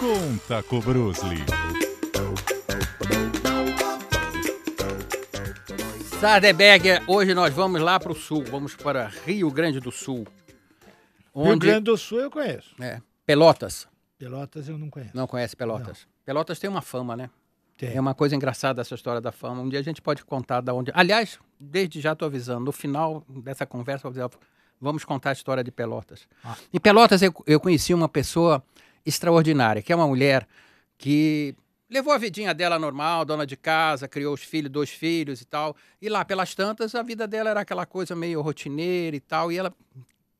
Conta com o Bruce Lee. Sardenberger, hoje nós vamos lá para o sul, vamos para Rio Grande do Sul. Rio Grande do Sul eu conheço. Pelotas. Pelotas eu não conheço. Não conhece Pelotas? Não. Pelotas tem uma fama, né? Tem. É uma coisa engraçada essa história da fama. Um dia a gente pode contar da onde... Aliás, desde já estou avisando, no final dessa conversa, vamos contar a história de Pelotas. Em Pelotas eu conheci uma pessoa extraordinária, que é uma mulher que levou a vidinha dela normal, dona de casa, criou os filhos, 2 filhos e tal. E lá pelas tantas, a vida dela era aquela coisa meio rotineira e tal. E ela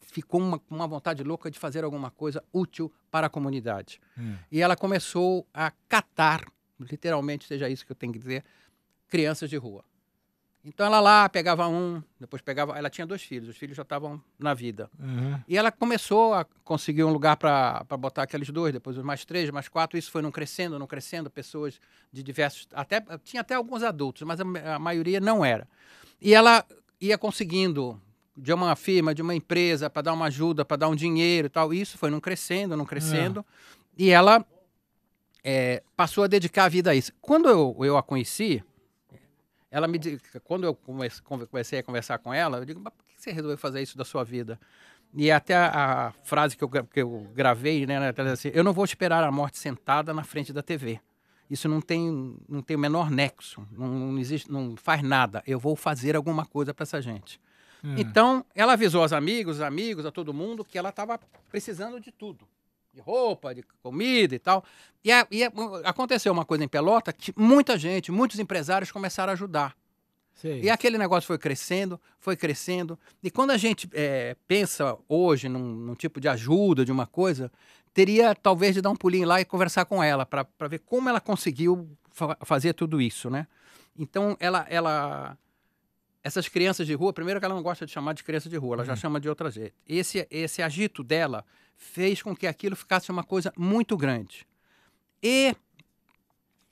ficou com uma vontade louca de fazer alguma coisa útil para a comunidade. E ela começou a catar, literalmente seja isso que eu tenho que dizer, crianças de rua. Então ela lá pegava depois pegava... Ela tinha 2 filhos, os filhos já estavam na vida. E ela começou a conseguir um lugar para botar aqueles 2, depois os mais 3, mais 4, isso foi não crescendo, pessoas de diversos... Tinha até alguns adultos, mas a maioria não era. E ela ia conseguindo de uma firma, de uma empresa, para dar uma ajuda, para dar um dinheiro e tal, isso foi não crescendo, e ela passou a dedicar a vida a isso. Quando eu a conheci... Quando eu comecei a conversar com ela, eu digo, mas por que você resolveu fazer isso da sua vida? E até a frase que eu gravei, né, assim, eu não vou esperar a morte sentada na frente da TV. Isso não tem o menor nexo, não existe, não faz nada. Eu vou fazer alguma coisa para essa gente. Então, ela avisou aos amigos, a todo mundo, que ela estava precisando de tudo. De roupa, de comida e tal. E aconteceu uma coisa em Pelota que muita gente, muitos empresários começaram a ajudar. Sei. E aquele negócio foi crescendo. E quando a gente pensa hoje num tipo de ajuda, de uma coisa, teria talvez de dar um pulinho lá e conversar com ela para ver como ela conseguiu fazer tudo isso, né? Então, essas crianças de rua, primeiro que ela não gosta de chamar de criança de rua, ela já chama de outra jeito. Esse agito dela fez com que aquilo ficasse uma coisa muito grande. E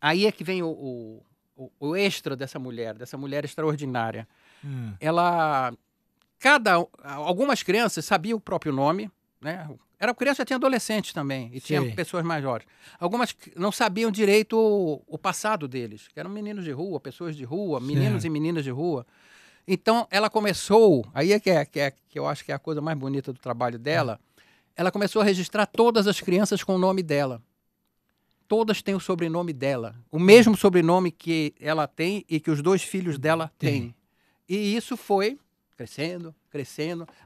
aí é que vem o extra dessa mulher extraordinária. Algumas crianças sabiam o próprio nome, né? Era criança, tinha adolescentes também, e tinha pessoas maiores. Algumas não sabiam direito o passado deles, que eram meninos de rua, pessoas de rua, meninos e meninas de rua. Então, ela começou, aí é que eu acho que é a coisa mais bonita do trabalho dela, ela começou a registrar todas as crianças com o nome dela. Todas têm o sobrenome dela. O mesmo sobrenome que ela tem e que os 2 filhos dela têm. E isso foi crescendo.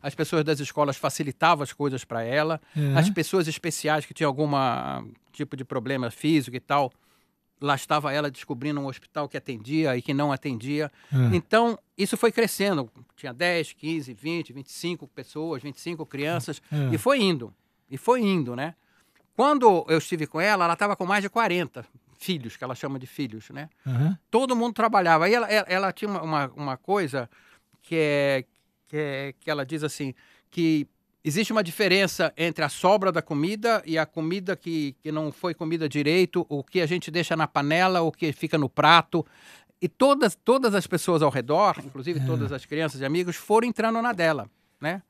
As pessoas das escolas facilitavam as coisas para ela. As pessoas especiais que tinham algum tipo de problema físico e tal, lá estava ela descobrindo um hospital que atendia e que não atendia. Então, isso foi crescendo. Tinha 10, 15, 20, 25 pessoas, 25 crianças. E foi indo, né? Quando eu estive com ela estava com mais de 40 filhos, que ela chama de filhos, né? Todo mundo trabalhava. Aí ela tinha uma coisa que ela diz assim, que existe uma diferença entre a sobra da comida e a comida que não foi comida direito, o que a gente deixa na panela, o que fica no prato. E todas as pessoas ao redor, inclusive todas as crianças e amigos, foram entrando na dela, né?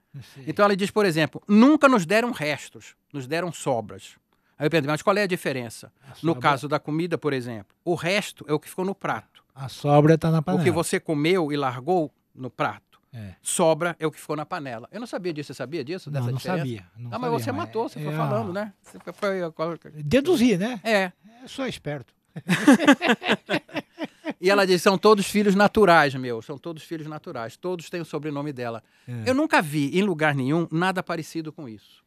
Então ela diz, por exemplo, nunca nos deram restos, nos deram sobras. Aí eu pergunto, mas qual é a diferença? No caso da comida, por exemplo, o resto é o que ficou no prato. A sobra está na panela. O que você comeu e largou no prato. Sobra é o que ficou na panela. Eu não sabia disso, você sabia disso? Dessa Não diferença? sabia. Mas você matou, você foi falando, né? Você foi... Deduzir, né? Eu sou esperto. E ela diz, são todos filhos naturais, são todos filhos naturais, todos têm o sobrenome dela. Eu nunca vi, em lugar nenhum, nada parecido com isso.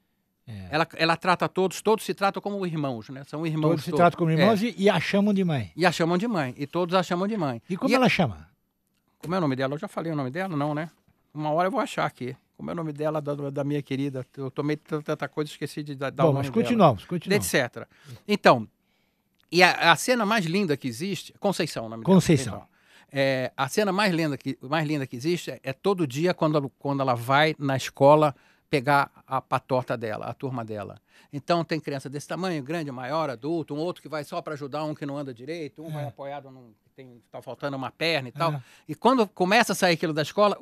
Ela trata todos se tratam como irmãos, né? São irmãos todos. Se tratam como irmãos e a chamam de mãe. E a chamam de mãe, e todos a chamam de mãe. E como ela chama? Como é o nome dela? Eu já falei o nome dela? Não, né? Uma hora eu vou achar aqui. Como é o nome dela, da minha querida? Eu tomei tanta coisa, esqueci de dar o nome mas continuamos. Etc. Então, e a cena mais linda que existe... Conceição, o nome Conceição. dela. Então, a cena mais linda que existe é todo dia quando ela vai na escola pegar a patota dela, a turma dela. Então tem criança desse tamanho, grande, maior, adulto, um outro que vai só para ajudar um que não anda direito, um vai apoiado tá faltando uma perna e tal. E quando começa a sair aquilo da escola,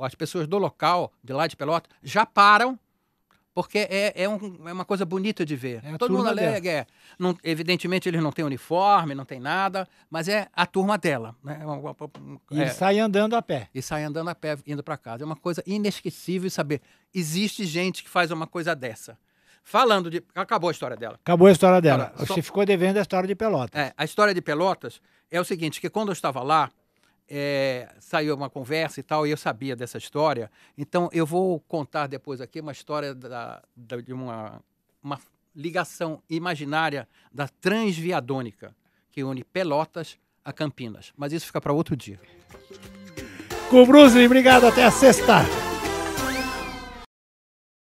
as pessoas do local, de lá de Pelota, já param Porque é uma coisa bonita de ver. É a Todo mundo turma dela. alegre, evidentemente eles não têm uniforme, não tem nada, mas é a turma dela. Né? E ele sai andando a pé. E sai andando a pé, indo para casa. É uma coisa inesquecível saber. Existe gente que faz uma coisa dessa. Falando de... Acabou a história dela. Acabou a história dela. Olha, Você ficou devendo a história de Pelotas. A história de Pelotas é o seguinte, que quando eu estava lá, saiu uma conversa e tal, e eu sabia dessa história. Então, eu vou contar depois aqui uma história de uma ligação imaginária da Transviadônica, que une Pelotas a Campinas. Mas isso fica para outro dia. Com o Bruce, obrigado. Até a sexta.